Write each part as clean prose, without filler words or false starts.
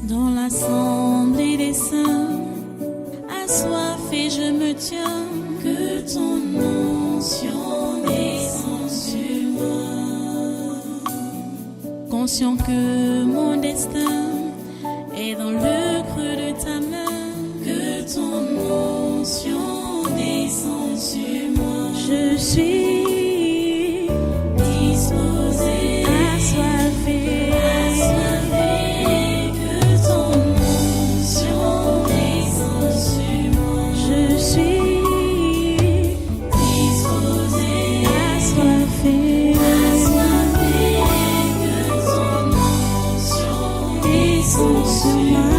Dans l'assemblée des saints, assoiffé je me tiens, que ton onction descende sur moi. Conscient que mon destin est dans le creux de ta main, que ton onction descende sur moi. Je suis disposé, assoiffé, que ton onction descende sur moi. Je suis disposé, assoiffé, que ton onction descende sur moi.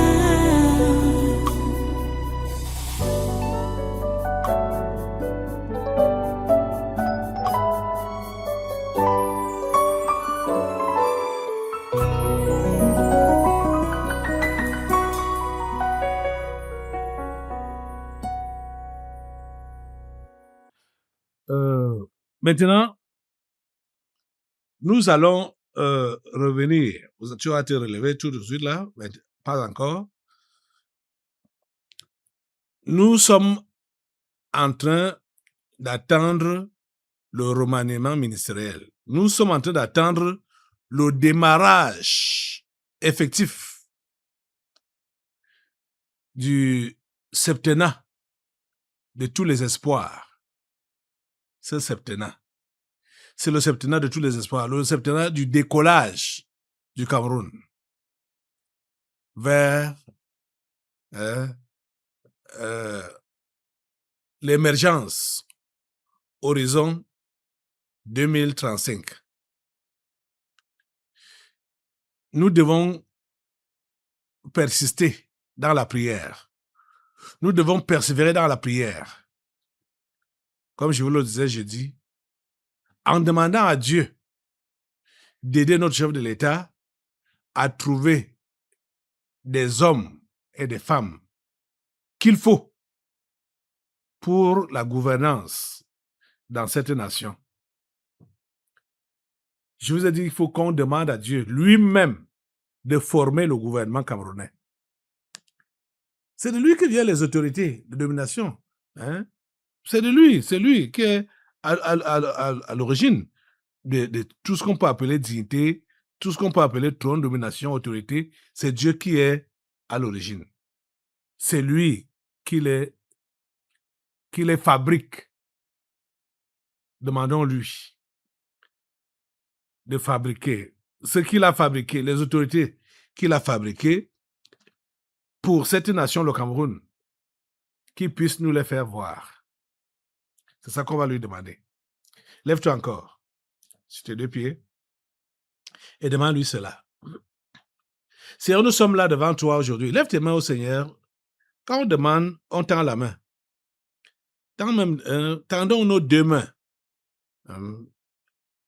Maintenant, nous allons revenir. Tu vas te relever tout de suite là, mais pas encore. Nous sommes en train d'attendre le remaniement ministériel. Nous sommes en train d'attendre le démarrage effectif du septennat de tous les espoirs. Ce septennat. C'est le septennat de tous les espoirs, le septennat du décollage du Cameroun vers l'émergence horizon 2035. Nous devons persister dans la prière. Nous devons persévérer dans la prière. Comme je vous le disais jeudi, en demandant à Dieu d'aider notre chef de l'État à trouver des hommes et des femmes qu'il faut pour la gouvernance dans cette nation. Je vous ai dit qu'il faut qu'on demande à Dieu lui-même de former le gouvernement camerounais. C'est de lui que viennent les autorités de domination. Hein? C'est lui qui est à l'origine de tout ce qu'on peut appeler dignité, tout ce qu'on peut appeler trône, domination, autorité. C'est Dieu qui est à l'origine. C'est lui qui les fabrique. Demandons-lui de fabriquer ce qu'il a fabriqué, les autorités qu'il a fabriquées pour cette nation, le Cameroun, qu'il puisse nous les faire voir. C'est ça qu'on va lui demander. Lève-toi encore sur tes deux pieds et demande-lui cela. Seigneur, nous sommes là devant toi aujourd'hui. Lève tes mains au Seigneur. Quand on demande, on tend la main. Tendons nos deux mains. Vous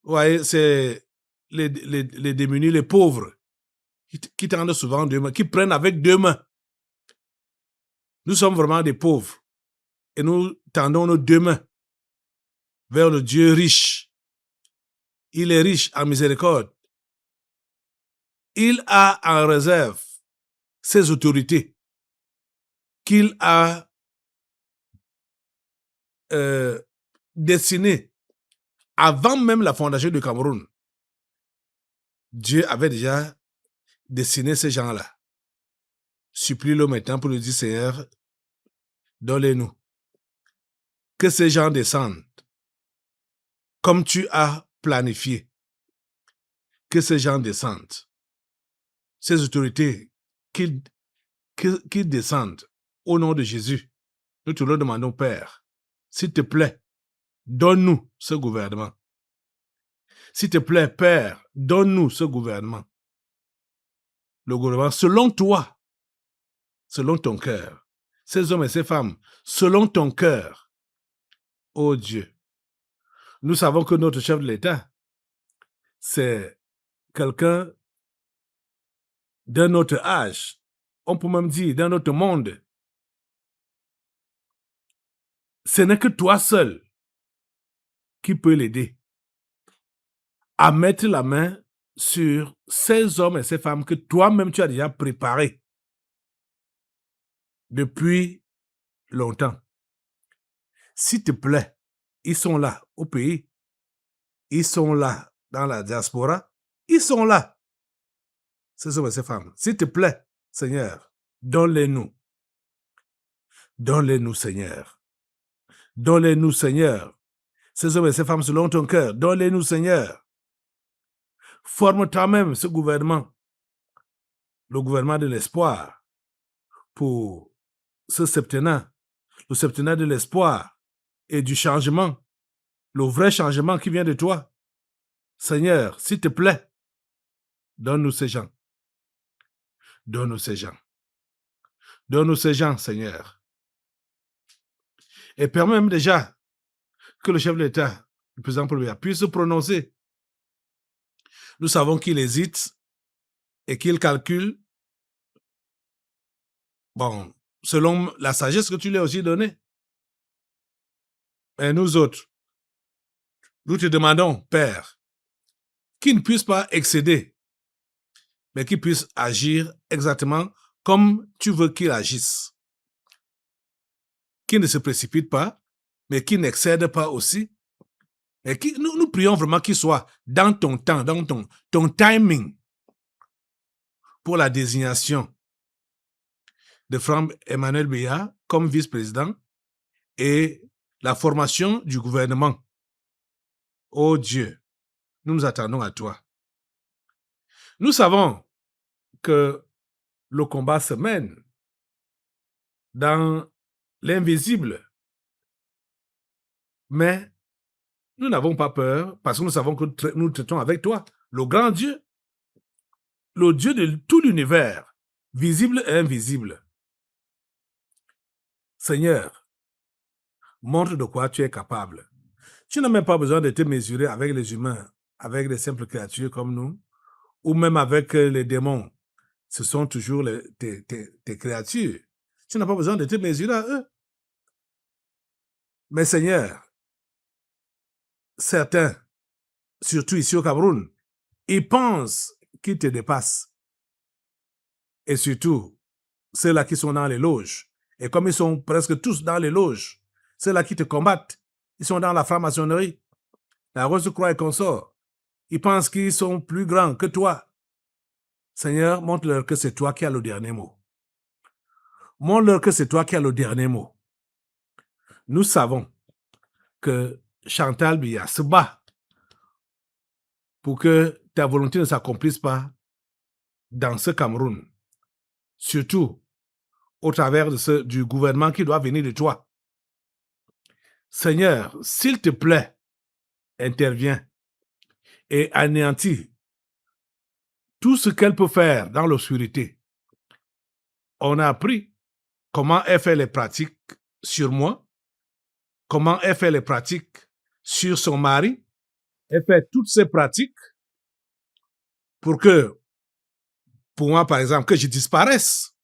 voyez, c'est les démunis, les pauvres, qui tendent souvent deux mains, qui prennent avec deux mains. Nous sommes vraiment des pauvres. Et nous tendons nos deux mains vers le Dieu riche. Il est riche en miséricorde. Il a en réserve ses autorités qu'il a destinées avant même la fondation du Cameroun. Dieu avait déjà destiné ces gens-là. Supplie-le maintenant pour lui dire, Seigneur, donne-les-nous. Que ces gens descendent comme tu as planifié. Que ces gens descendent. Ces autorités qui descendent au nom de Jésus. Nous te le demandons, Père. S'il te plaît, donne-nous ce gouvernement. S'il te plaît, Père, donne-nous ce gouvernement. Le gouvernement selon toi, selon ton cœur. Ces hommes et ces femmes, selon ton cœur. Oh Dieu, nous savons que notre chef de l'État, c'est quelqu'un d'un autre âge. On peut même dire d'un autre monde. Ce n'est que toi seul qui peux l'aider à mettre la main sur ces hommes et ces femmes que toi-même tu as déjà préparés depuis longtemps. S'il te plaît, ils sont là au pays. Ils sont là dans la diaspora. Ils sont là. Ces hommes et ces femmes. S'il te plaît, Seigneur, donne-les-nous. Donne-les-nous, Seigneur. Donne-les-nous, Seigneur. Ces hommes et ces femmes selon ton cœur. Donne-les-nous, Seigneur. Forme toi-même ce gouvernement. Le gouvernement de l'espoir. Pour ce septennat. Le septennat de l'espoir et du changement. Le vrai changement qui vient de toi. Seigneur, s'il te plaît, donne-nous ces gens. Donne-nous ces gens. Donne-nous ces gens, Seigneur. Et permets même déjà que le chef de l'État, le président Paul Biya, puisse se prononcer. Nous savons qu'il hésite et qu'il calcule. Bon, selon la sagesse que tu lui as aussi donnée. Et nous autres, nous te demandons, Père, qu'il ne puisse pas excéder, mais qu'il puisse agir exactement comme tu veux qu'il agisse. Qu'il ne se précipite pas, mais qu'il n'excède pas aussi. Et nous prions vraiment qu'il soit dans ton temps, dans ton timing pour la désignation de Franck Emmanuel Biya comme vice-président et la formation du gouvernement. Oh Dieu, nous nous attendons à toi. Nous savons que le combat se mène dans l'invisible. Mais nous n'avons pas peur parce que nous savons que nous traitons avec toi, le grand Dieu, le Dieu de tout l'univers, visible et invisible. Seigneur, montre de quoi tu es capable. Tu n'as même pas besoin de te mesurer avec les humains, avec les simples créatures comme nous, ou même avec les démons. Ce sont toujours tes créatures. Tu n'as pas besoin de te mesurer à eux. Mais Seigneur, certains, surtout ici au Cameroun, ils pensent qu'ils te dépassent. Et surtout, ceux-là qui sont dans les loges. Et comme ils sont presque tous dans les loges, ceux-là qui te combattent, ils sont dans la franc-maçonnerie, la Rose-Croix et consorts. Ils pensent qu'ils sont plus grands que toi. Seigneur, montre-leur que c'est toi qui as le dernier mot. Montre-leur que c'est toi qui as le dernier mot. Nous savons que Chantal Biya se bat pour que ta volonté ne s'accomplisse pas dans ce Cameroun. Surtout au travers du gouvernement qui doit venir de toi. Seigneur, s'il te plaît, interviens et anéantis tout ce qu'elle peut faire dans l'obscurité. On a appris comment elle fait les pratiques sur moi, comment elle fait les pratiques sur son mari. Elle fait toutes ces pratiques pour moi, par exemple, que je disparaisse,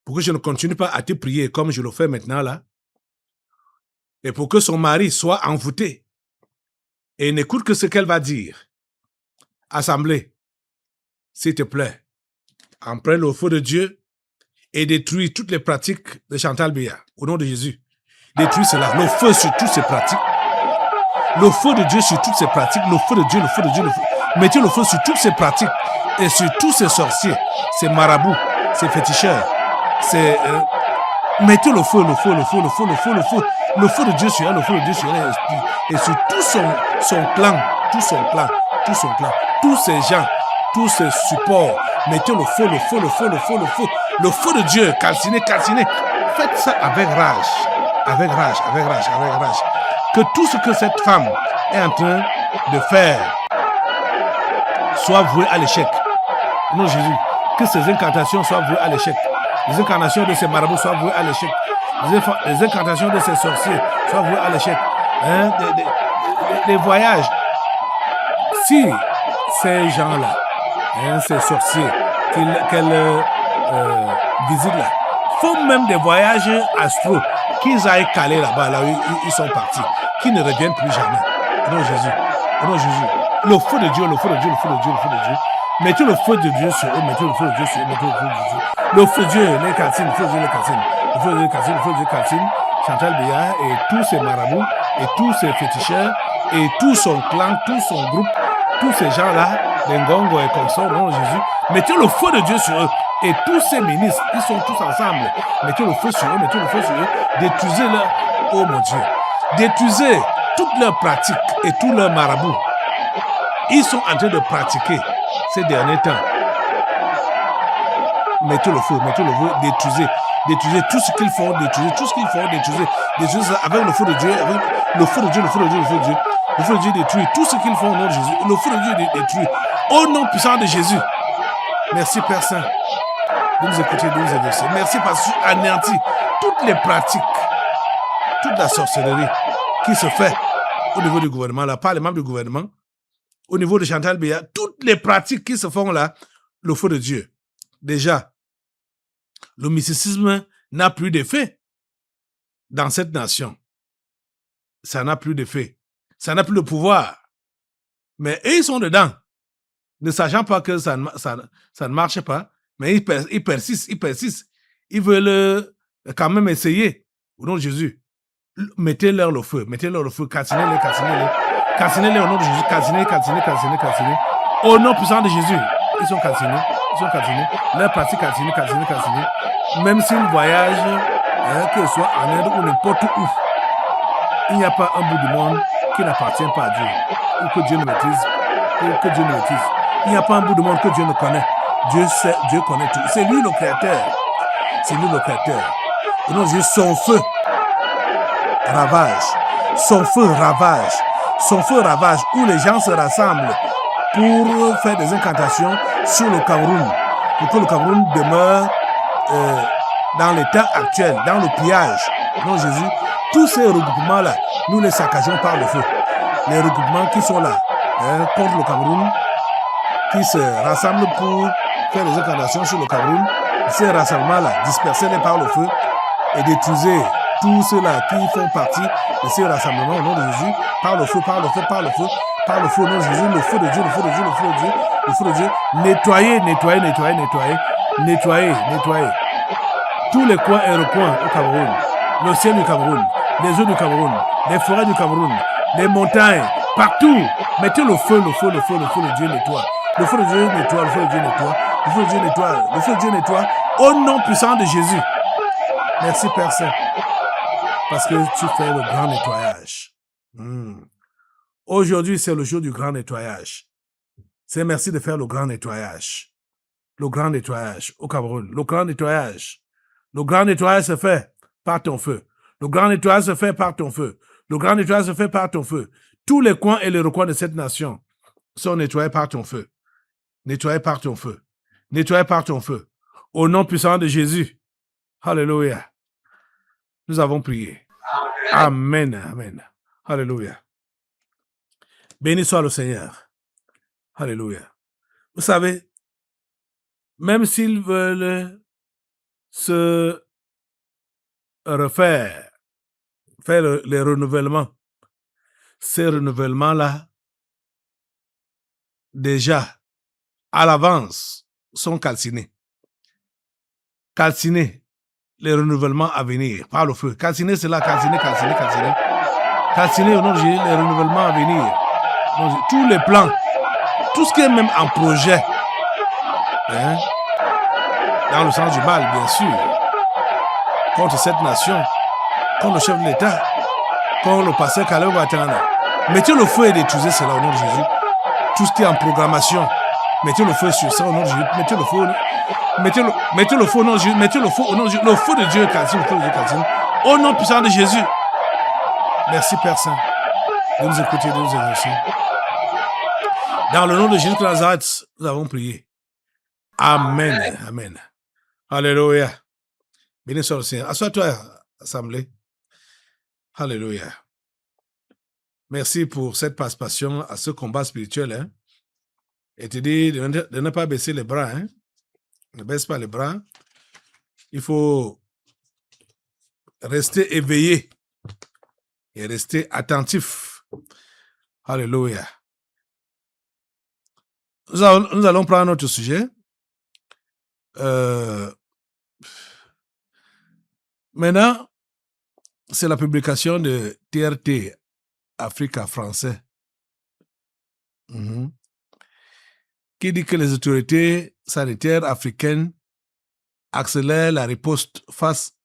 pour que je ne continue pas à te prier comme je le fais maintenant là, et pour que son mari soit envoûté et n'écoute que ce qu'elle va dire. Assemblée, s'il te plaît, emprunte le feu de Dieu et détruis toutes les pratiques de Chantal Biya, au nom de Jésus. Détruis cela, le feu sur toutes ces pratiques. Le feu de Dieu sur toutes ces pratiques, le feu de Dieu, le feu de Dieu, le feu. Mettez le feu sur toutes ces pratiques et sur tous ces sorciers, ces marabouts, ces féticheurs, mettez le feu, le feu, le feu, le feu, le feu, le feu. Le feu de Dieu sur elle, le feu de Dieu sur elle, et sur tout son clan, tout son clan, tous ces gens, tous ces supports, mettez le feu, le feu, le feu, le feu, le feu, le feu de Dieu, calcinez, calcinez. Faites ça avec rage, avec rage, avec rage, avec rage. Que tout ce que cette femme est en train de faire soit voué à l'échec. Non, Jésus, que ces incantations soient vouées à l'échec. Les incantations de ces marabouts soient vouées à l'échec. Les incantations de ces sorciers soient vouées à l'échec. Hein? Les voyages. Si ces gens-là, hein, ces sorciers qu'elle visite là, font même des voyages astro, qu'ils aillent caler là-bas, là où ils sont partis, qu'ils ne reviennent plus jamais. Non, Jésus. Non, Jésus. Le feu de Dieu, le feu de Dieu, le feu de Dieu, le feu de Dieu. Mettez le feu de Dieu sur eux, mettez le feu de Dieu sur eux, mettez le feu de Dieu. Le feu de Dieu, les Katsines, le feu de Dieu, les Katsines. Le feu de Dieu, les Katsines, le feu de Dieu, Katsines. Chantal Béat et tous ses marabouts, et tous ses féticheurs, et tout son clan, tout son groupe, tous ces gens-là, les Ngongo et consorts, au nom de Jésus, mettez le feu de Dieu sur eux. Et tous ces ministres, ils sont tous ensemble. Mettez le feu sur eux, mettez le feu sur eux. Détruisez-leur, oh mon Dieu. Détruisez toutes leurs pratiques et tous leurs marabouts. Ils sont en train de pratiquer ces derniers temps. Mettez le feu, détruisez. Détruisez tout ce qu'ils font, détruisez tout ce qu'ils font, détruisez ça avec le feu de Dieu, avec le feu de Dieu, le feu de Dieu, le feu de Dieu. Le feu de Dieu détruit tout ce qu'ils font au nom de Jésus. Le feu de Dieu détruit au nom puissant de Jésus. Merci Père Saint de nous écouter, de nous exercer. Merci parce que tu anéantis toutes les pratiques, toute la sorcellerie qui se fait au niveau du gouvernement, là, pas les membres du gouvernement, au niveau de Chantal Béat, toutes les pratiques qui se font là, le feu de Dieu. Déjà, le mysticisme n'a plus d'effet dans cette nation. Ça n'a plus d'effet. Ça n'a plus de pouvoir. Mais eux, ils sont dedans, ne sachant pas que ça ne marche pas, mais ils persistent. Ils veulent quand même essayer. Au nom de Jésus, mettez-leur le feu, cassinez-les. Cassinez-les au nom de Jésus, cassinez. Au nom puissant de Jésus, ils sont cassinés. Leur pratique cassinée. Même s'ils voyagent, que ce soit en Inde ou n'importe où, il n'y a pas un bout du monde qui n'appartient pas à Dieu, ou que Dieu ne maîtrise, Il n'y a pas un bout du monde que Dieu ne connaît. Dieu sait, Dieu connaît tout. C'est lui le créateur. Au nom de Jésus, son feu ravage, où les gens se rassemblent pour faire des incantations sur le Cameroun, pour que le Cameroun demeure dans l'état actuel, dans le pillage. Au nom de Jésus, tous ces regroupements-là, nous les saccageons par le feu. Les regroupements qui sont là, contre le Cameroun, qui se rassemblent pour faire des incantations sur le Cameroun, ces rassemblements-là, dispersez-les par le feu et détruisez tous ceux-là qui font partie de ces rassemblements au nom de Jésus, par le feu, au nom de Jésus, le feu de Dieu, nettoyez. Tous les coins et recoins au Cameroun, le ciel du Cameroun, les eaux du Cameroun, les forêts du Cameroun, les montagnes, partout, mettez le feu de Dieu nettoie. Le feu de Dieu nettoie, au nom puissant de Jésus. Merci Père Saint, parce que tu fais le grand nettoyage. Aujourd'hui, c'est le jour du grand nettoyage. C'est merci de faire le grand nettoyage. Le grand nettoyage au Cameroun. Le grand nettoyage se fait par ton feu. Tous les coins et les recoins de cette nation sont nettoyés par ton feu. Au nom puissant de Jésus. Alléluia. Nous avons prié. Amen. Alléluia. Béni soit le Seigneur. Alléluia. Vous savez, même s'ils veulent se refaire, faire les renouvellements, ces renouvellements-là, déjà, à l'avance, sont calcinés. Calciner les renouvellements à venir par le feu. Calciner cela, calciner. Calciner au nom de Jésus les renouvellements à venir. Tous les plans, tout ce qui est même en projet, dans le sens du mal, bien sûr, contre cette nation, contre le chef de l'État, contre le pasteur Caleb Ouattara. Mettez le feu et détruisez cela au nom de Jésus. Tout ce qui est en programmation, mettez le feu sur ça au nom de Jésus. Mettez le feu au nom de Jésus. Le feu de Dieu calcine, au nom puissant de Jésus. Merci Père Saint de nous écouter, de nous exercer. Dans le nom de Jésus de Nazareth, nous avons prié. Amen. Alléluia. Béni soit le Seigneur. Assois-toi, assemblée. Alléluia. Merci pour cette participation à ce combat spirituel. Et te dis de ne pas baisser les bras. Ne baisse pas les bras. Il faut rester éveillé et rester attentif. Alléluia. Nous allons prendre notre sujet. Maintenant, c'est la publication de TRT Africa français qui dit que les autorités sanitaires africaines accélèrent la riposte face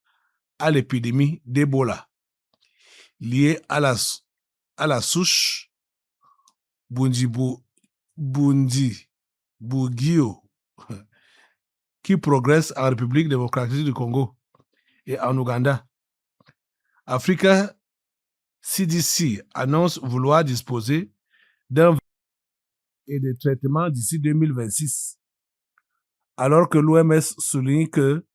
à l'épidémie d'Ebola liée à la souche Bundibugyo qui progresse en République démocratique du Congo et en Ouganda. Africa CDC annonce vouloir disposer d'un et de traitements d'ici 2026, alors que l'OMS souligne que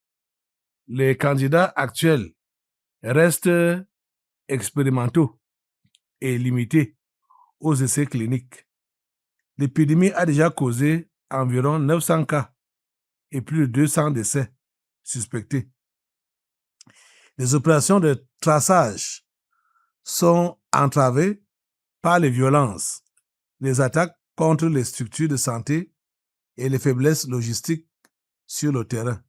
les candidats actuels restent expérimentaux et limités aux essais cliniques. L'épidémie a déjà causé environ 900 cas et plus de 200 décès suspectés. Les opérations de traçage sont entravées par les violences, les attaques contre les structures de santé et les faiblesses logistiques sur le terrain.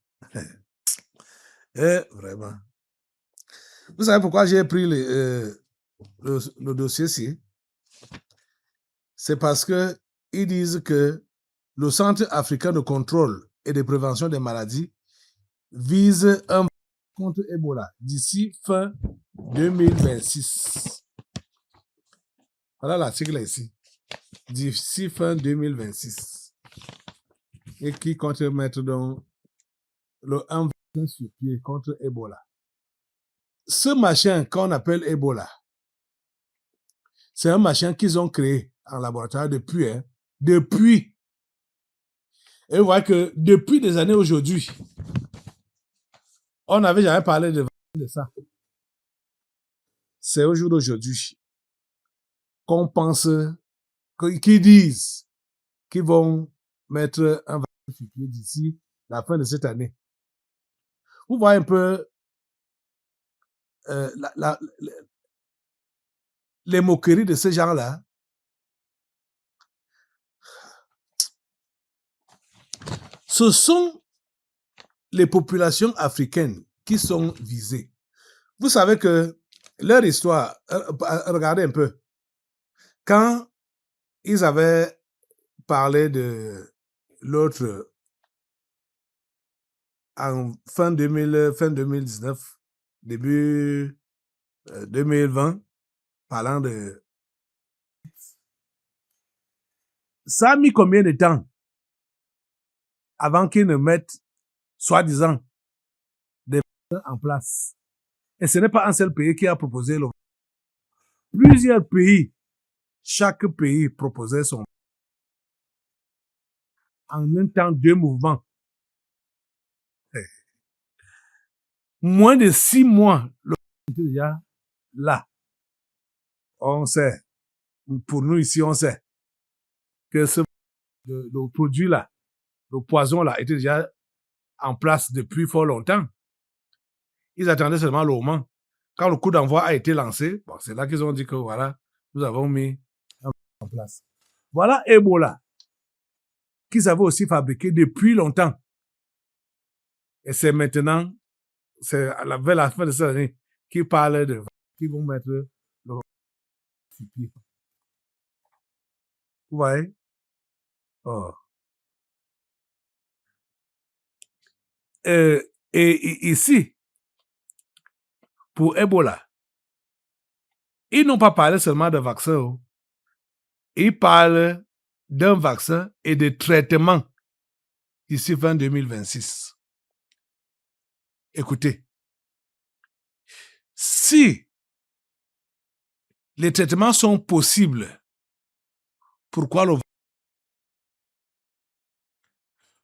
Et vraiment. Vous savez pourquoi j'ai pris le dossier-ci? C'est parce que ils disent que le Centre africain de contrôle et de prévention des maladies vise un vaccin contre Ebola d'ici fin 2026. Voilà l'article ici. D'ici fin 2026. Et qui compte mettre donc un vaccin sur pied contre Ebola. Ce machin qu'on appelle Ebola, c'est un machin qu'ils ont créé en laboratoire depuis. Et vous voyez que depuis des années aujourd'hui, on n'avait jamais parlé de ça. C'est au jour d'aujourd'hui qu'on pense, qu'ils disent qu'ils vont mettre un vaccin sur pied d'ici la fin de cette année. Vous voyez un peu les moqueries de ces gens-là. Ce sont les populations africaines qui sont visées. Vous savez que leur histoire, regardez un peu, quand ils avaient parlé de l'autre en fin 2019, début 2020, parlant de... Ça a mis combien de temps avant qu'ils ne mettent, soi-disant, des vaccins en place? Et ce n'est pas un seul pays qui a proposé le vaccin. Plusieurs pays, chaque pays proposait son vaccin. En un temps, 2 mouvements. Moins de 6 mois, le vaccin était déjà là. On sait, pour nous ici, on sait que le produit-là, le poison-là, était déjà en place depuis fort longtemps. Ils attendaient seulement le moment. Quand le coup d'envoi a été lancé, bon, c'est là qu'ils ont dit que voilà, nous avons mis un vaccin en place. Voilà Ebola, qu'ils avaient aussi fabriqué depuis longtemps. Et c'est maintenant, c'est vers la fin de cette année, qu'ils parlent de qu'ils vont mettre le sur pied. Vous voyez? Oh. Et ici, pour Ebola, ils n'ont pas parlé seulement de vaccin. Ils parlent d'un vaccin et de traitement d'ici fin 2026. Écoutez, si les traitements sont possibles, pourquoi le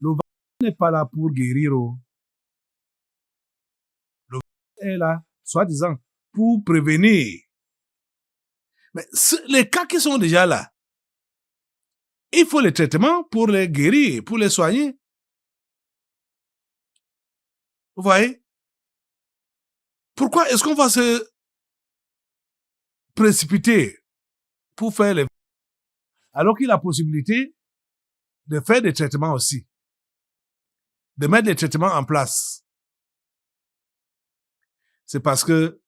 vaccin n'est pas là pour guérir? Le vaccin est là, soi-disant, pour prévenir. Mais les cas qui sont déjà là, il faut les traitements pour les guérir, pour les soigner. Vous voyez? Pourquoi est-ce qu'on va se précipiter pour faire les... alors qu'il y a la possibilité de faire des traitements aussi, de mettre des traitements en place, c'est parce que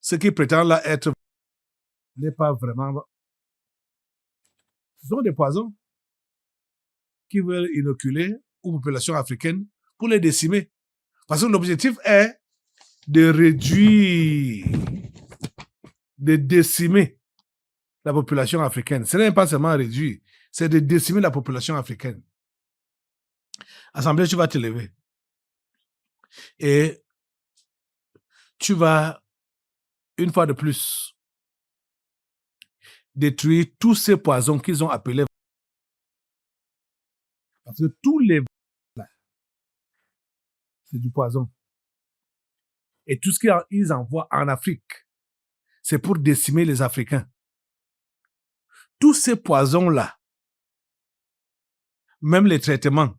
ce qui prétend là être n'est pas vraiment... Ce sont des poisons qui veulent inoculer aux populations africaines pour les décimer. Parce que l'objectif est de réduire, de décimer la population africaine. Ce n'est pas seulement réduire, c'est de décimer la population africaine. Assemblée, tu vas te lever. Et tu vas, une fois de plus, détruire tous ces poisons qu'ils ont appelés. Parce que tous les c'est du poison. Et tout ce qu'ils envoient en Afrique, c'est pour décimer les Africains. Tous ces poisons-là, même les traitements,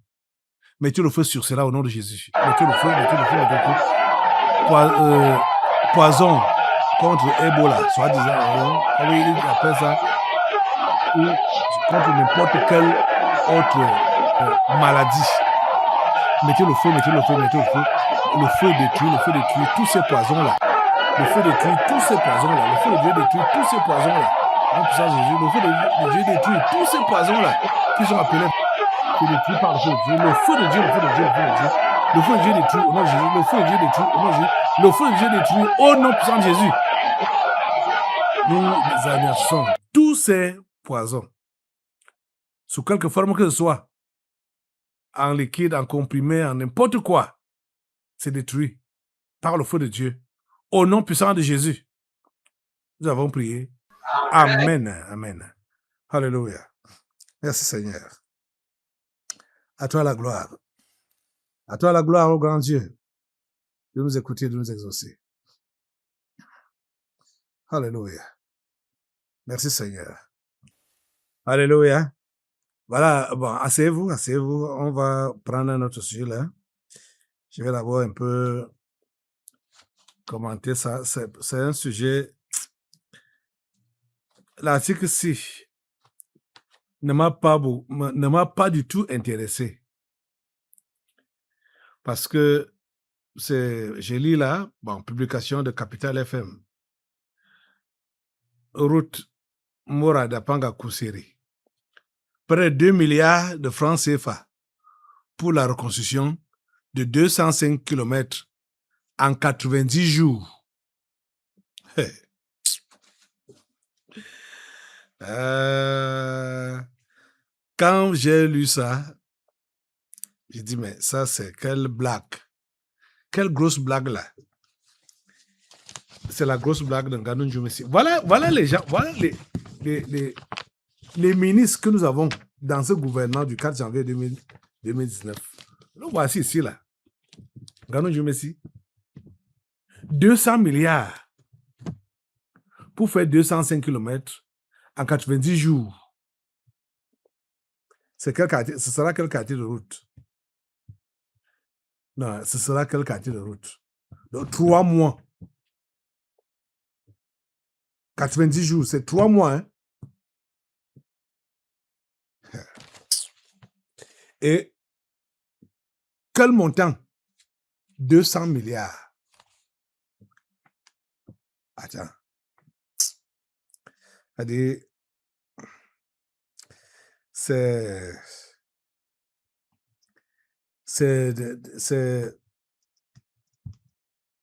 mettez le feu sur cela au nom de Jésus. Mettez le feu, mettez le feu, mettez le feu. Poison contre Ebola, soi-disant, comment ils appellent ça, ou contre n'importe quelle autre maladie. Mettez le feu, mettez le feu, mettez le feu. Le feu détruit tous ces poisons-là. Le feu détruit tous ces poisons-là. Le feu de Dieu détruit tous ces poisons-là. En puissance de Jésus, le feu de Dieu détruit tous ces poisons-là qui sont appelés détruits par le feu de Dieu. Le feu de Dieu, le feu de Dieu, le feu de Dieu. Le feu de Dieu détruit au nom de Jésus. Le feu de Dieu détruit au nom de Jésus. Le feu de Dieu détruit au nom puissant de Jésus. Nous annonçons tous ces poisons, sous quelque forme que ce soit, en liquide, en comprimé, en n'importe quoi, c'est détruit par le feu de Dieu. Au nom puissant de Jésus, nous avons prié. Amen. Amen. Alléluia. Merci Seigneur. À toi la gloire. À toi la gloire, ô grand Dieu, de nous écouter, de nous exaucer. Alléluia. Merci Seigneur. Alléluia. Voilà, bon, asseyez-vous. On va prendre un autre sujet là. Je vais d'abord un peu commenter ça. C'est un sujet. L'article 6 ne m'a pas du tout intéressé. Parce que j'ai lu là, bon, publication de Capital FM. Route Moradapanga Kuseri. Près de 2 milliards de francs CFA pour la reconstruction de 205 km en 90 jours. Quand j'ai lu ça, j'ai dit, mais ça, c'est quelle blague. Quelle grosse blague là. C'est la grosse blague de Nganou Djoumissi. Voilà les gens, voilà les ministres que nous avons dans ce gouvernement du 4 janvier 2019. Nous voici ici là. Nganou Djoumissi. 200 milliards pour faire 205 km en 90 jours. Ce sera quel quartier de route? Non, ce sera quel quartier de route? Donc, 3 mois. 90 jours, c'est 3 mois. Hein? Et quel montant? 200 milliards. Attends. C'est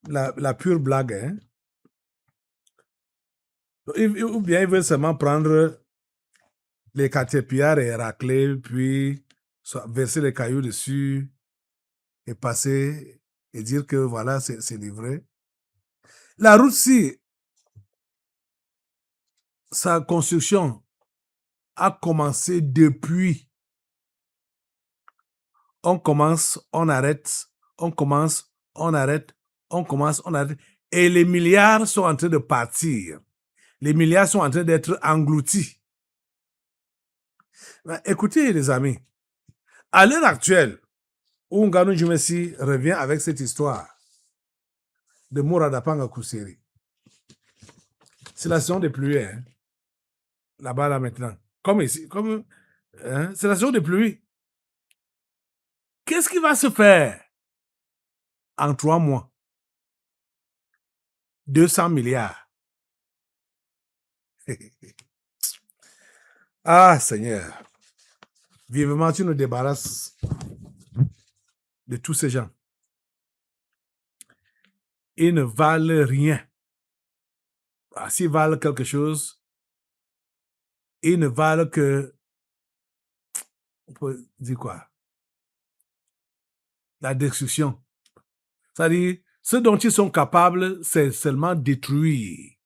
la pure blague. Hein? Ou bien ils veulent seulement prendre les caterpillars et racler, puis verser les cailloux dessus et passer et dire que voilà, c'est livré. La route-ci, sa construction a commencé depuis. On commence, on arrête, on commence, on arrête, on commence, on arrête. Et les milliards sont en train de partir. Les milliards sont en train d'être engloutis. Mais écoutez les amis, à l'heure actuelle, où Nganou Djoumissi revient avec cette histoire de Moradapanga Kuseri, c'est la saison des pluies, hein? Là-bas, là, maintenant. Comme ici, comme Hein? C'est la saison de pluie. Qu'est-ce qui va se faire en 3 mois? 200 milliards. Ah, Seigneur. Vivement, tu nous débarrasses de tous ces gens. Ils ne valent rien. Ah, s'ils valent quelque chose, ils ne valent que... On peut dire quoi? La destruction. C'est-à-dire, ce dont ils sont capables, c'est seulement détruire,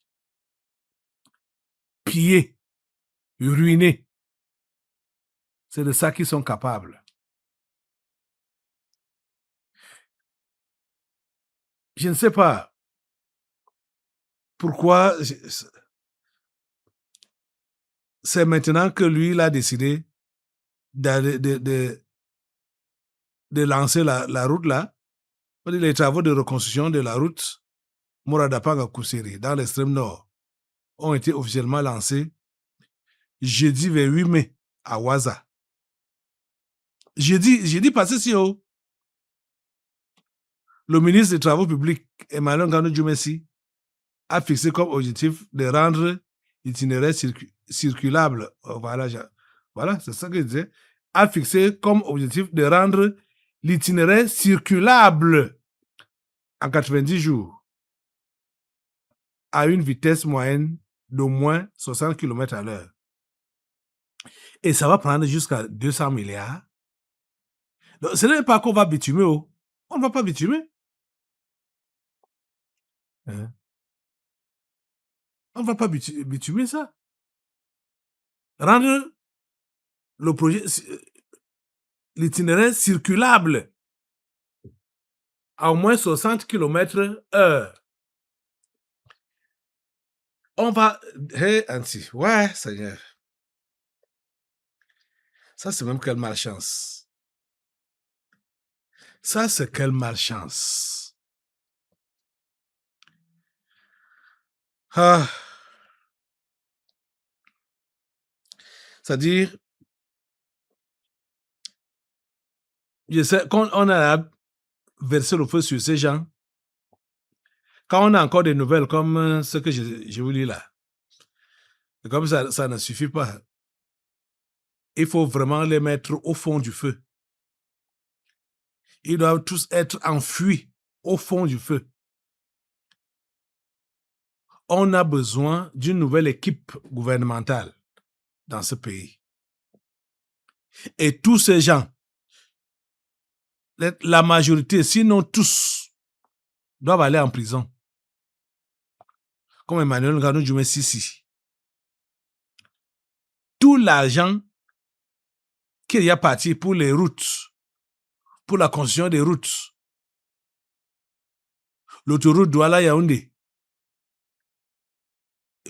piller, ruiner. C'est de ça qu'ils sont capables. Je ne sais pas pourquoi c'est maintenant que lui, il a décidé de lancer la route là, les travaux de reconstruction de la route Moradapanga-Kuseri dans l'extrême nord ont été officiellement lancés jeudi 28 mai à Waza. Jeudi passé si haut. Le ministre des Travaux publics, Emmanuel Nganou Djoumessi, a fixé comme objectif de rendre l'itinéraire circulable. Voilà, c'est ça que je disais. A fixé comme objectif de rendre l'itinéraire circulable en 90 jours à une vitesse moyenne d'au moins 60 km à l'heure. Et ça va prendre jusqu'à 200 milliards. Donc, ce n'est pas qu'on va bitumer. On ne va pas bitumer. Hein? On ne va pas bitumer ça. Rendre le projet, l'itinéraire circulable à au moins 60 km/h. On va... Hey, Anti, ouais, Seigneur. Ça, c'est même quelle malchance. Ça, c'est quelle malchance. Ah. C'est-à-dire, je sais, quand on a versé le feu sur ces gens, quand on a encore des nouvelles comme ce que je vous lis là, et comme ça ne suffit pas, il faut vraiment les mettre au fond du feu. Ils doivent tous être enfuis au fond du feu. On a besoin d'une nouvelle équipe gouvernementale dans ce pays. Et tous ces gens, la majorité, sinon tous, doivent aller en prison. Comme Emmanuel Nganou Djoumessi. Tout l'argent qu'il y a parti pour les routes, pour la construction des routes, l'autoroute Douala-Yaoundé,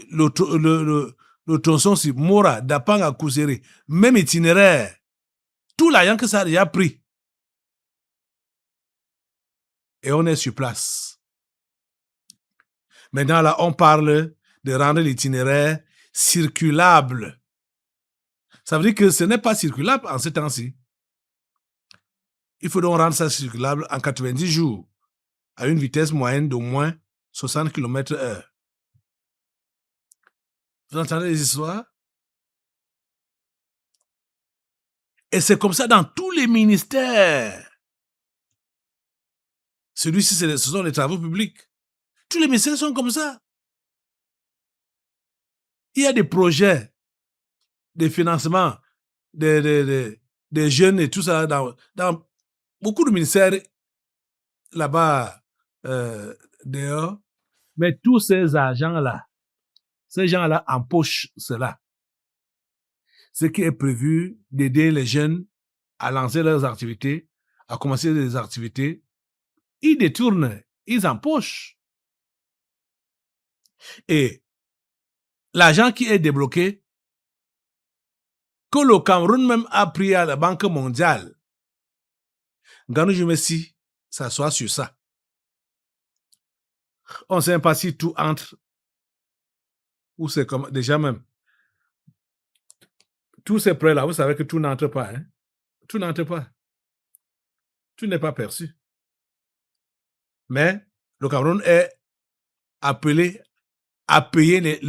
le tronçon sur Mora, Dapanga, Kuseri, même itinéraire, tout l'argent que ça a déjà pris. Et on est sur place. Maintenant, là, on parle de rendre l'itinéraire circulable. Ça veut dire que ce n'est pas circulable en ce temps-ci. Il faut donc rendre ça circulable en 90 jours, à une vitesse moyenne d'au moins 60 km/h. Vous entendez les histoires? Et c'est comme ça dans tous les ministères. Celui-ci, ce sont les travaux publics. Tous les ministères sont comme ça. Il y a des projets de financement des jeunes et tout ça dans beaucoup de ministères là-bas dehors. Mais tous ces agents-là, ces gens-là empochent cela. Ce qui est prévu d'aider les jeunes à lancer leurs activités, à commencer des activités, ils détournent, ils empochent. Et l'argent qui est débloqué, que le Cameroun même a pris à la Banque mondiale, Nganou Djoumessi s'assoit sur ça. On ne sait pas si tout entre, ou c'est comme déjà même. tous ces prêts-là, vous savez que tout n'entre pas. Hein? Tout n'entre pas. Tout n'est pas perçu. Mais le Cameroun est appelé à payer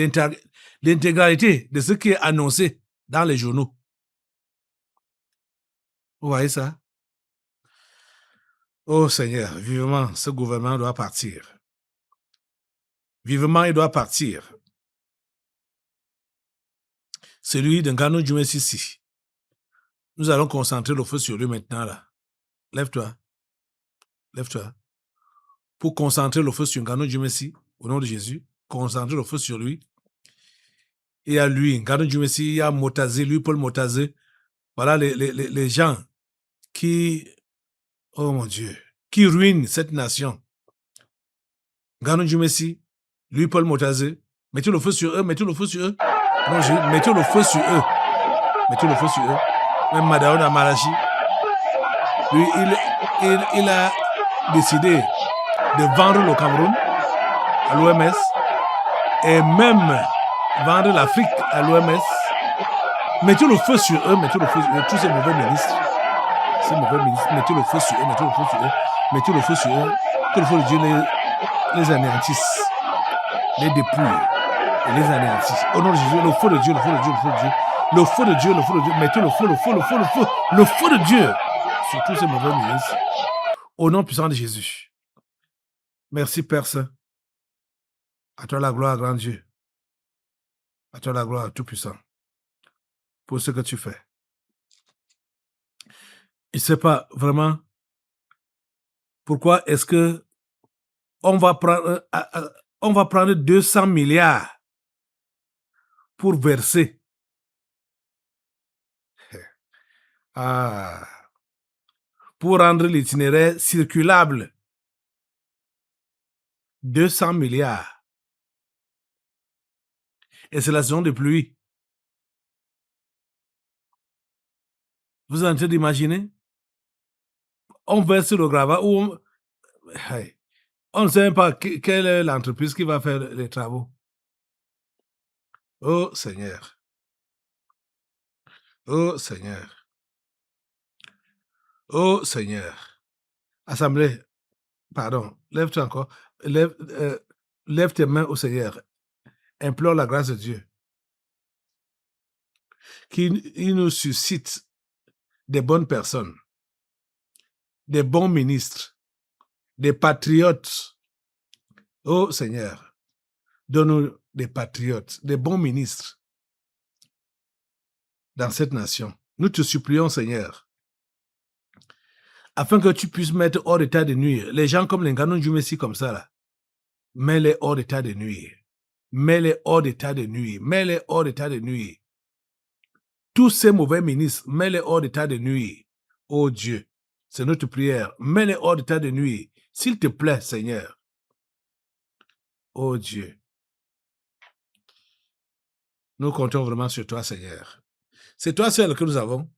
l'intégralité de ce qui est annoncé dans les journaux. Vous voyez ça? Oh Seigneur, vivement, ce gouvernement doit partir. Vivement, il doit partir. Celui de Nganou Djoume Sissi. Nous allons concentrer le feu sur lui maintenant là. Lève-toi. Lève-toi. Pour concentrer le feu sur Nganou Djoume Sissi, au nom de Jésus, concentrer le feu sur lui. Il y a lui, Nganou Djoume Sissi, il y a Motazé, lui, Paul Motazé. Voilà les gens qui, oh mon Dieu, qui ruinent cette nation. Nganou Djoume Sissi, lui, Paul Motazé, mettez le feu sur eux, mettez le feu sur eux. Non, mettez le feu sur eux. Mettez le feu sur eux. Même Madaouna Marachi, lui, il a décidé de vendre le Cameroun à l'OMS et même vendre l'Afrique à l'OMS. Mettez le feu sur eux, mettez le feu sur eux, tous ces mauvais ministres. Ces mauvais ministres, mettez le feu sur eux, mettez le feu sur eux, mettez le feu sur eux. Que le feu de Dieu les anéantisse, les dépouille et les anéantisse. Au nom de Jésus, le feu de Dieu, le feu de Dieu, le feu de Dieu. Le feu de Dieu, le feu de Dieu, mettez le feu, le feu, le feu, le feu, le feu de Dieu sur tous ces mauvais ministres. Au nom puissant de Jésus. Merci Père Saint. À toi la gloire, grand Dieu. À toi la gloire, tout puissant. Pour ce que tu fais. Je ne sais pas vraiment pourquoi est-ce que on va prendre 200 milliards pour verser. Pour rendre l'itinéraire circulable. 200 milliards. Et c'est la saison de pluie. Vous êtes en train d'imaginer? On verse le gravat ou on ne sait même pas quelle est l'entreprise qui va faire les travaux. Oh Seigneur. Oh Seigneur. Oh Seigneur. Assemblée, pardon, lève-toi encore. Lève tes mains au Seigneur. Implore la grâce de Dieu. Qu'il nous suscite des bonnes personnes, des bons ministres, des patriotes. Oh Seigneur, donne-nous des patriotes, des bons ministres dans cette nation. Nous te supplions, Seigneur, afin que tu puisses mettre hors d'état de nuire les gens comme les Nganou Djoume Sissi comme ça là. Mets-les hors d'état de nuire. Mets-les hors d'état de nuire. Mets-les hors d'état de nuire. Tous ces mauvais ministres, mets-les hors d'état de nuire. Oh Dieu, c'est notre prière. Mets-les hors d'état de nuire. S'il te plaît, Seigneur. Oh Dieu. Nous comptons vraiment sur toi, Seigneur. C'est toi seul que nous avons.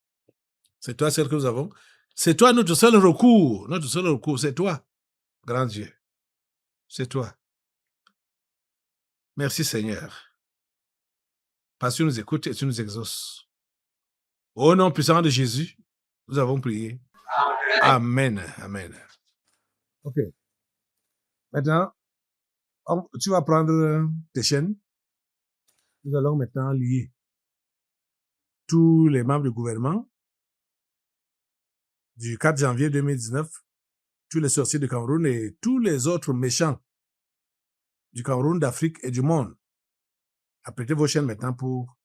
C'est toi seul que nous avons. C'est toi notre seul recours. Notre seul recours, c'est toi, grand Dieu. C'est toi. Merci, Seigneur. Parce que tu nous écoutes et tu nous exauces. Au nom puissant de Jésus, nous avons prié. Amen. Amen. OK. Maintenant, tu vas prendre tes chaînes. Nous allons maintenant lier tous les membres du gouvernement du 4 janvier 2019, tous les sorciers du Cameroun et tous les autres méchants du Cameroun, d'Afrique et du monde. Apprêtez vos chaînes maintenant pour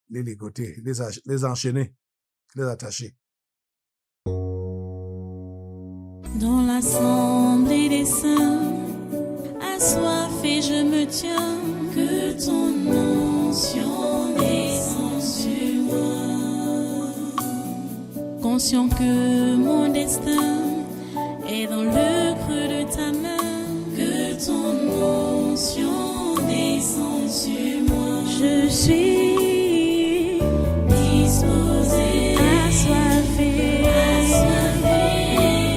les ligoter, les enchaîner, les attacher. Dans l'assemblée des saints, assoiffé je me tiens, que ton onction descende sur moi. Conscient que mon destin est dans le creux de ta main, que ton onction descende sur moi. Je suis disposé, assoiffé,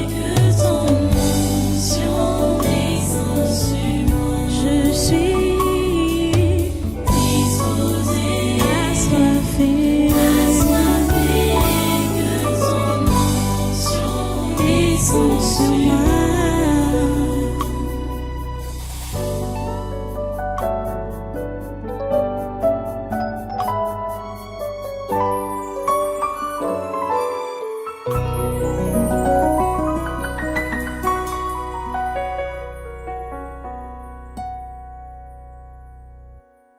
que ton onction descende sur moi. Je suis disposé, assoiffé, descends sur moi.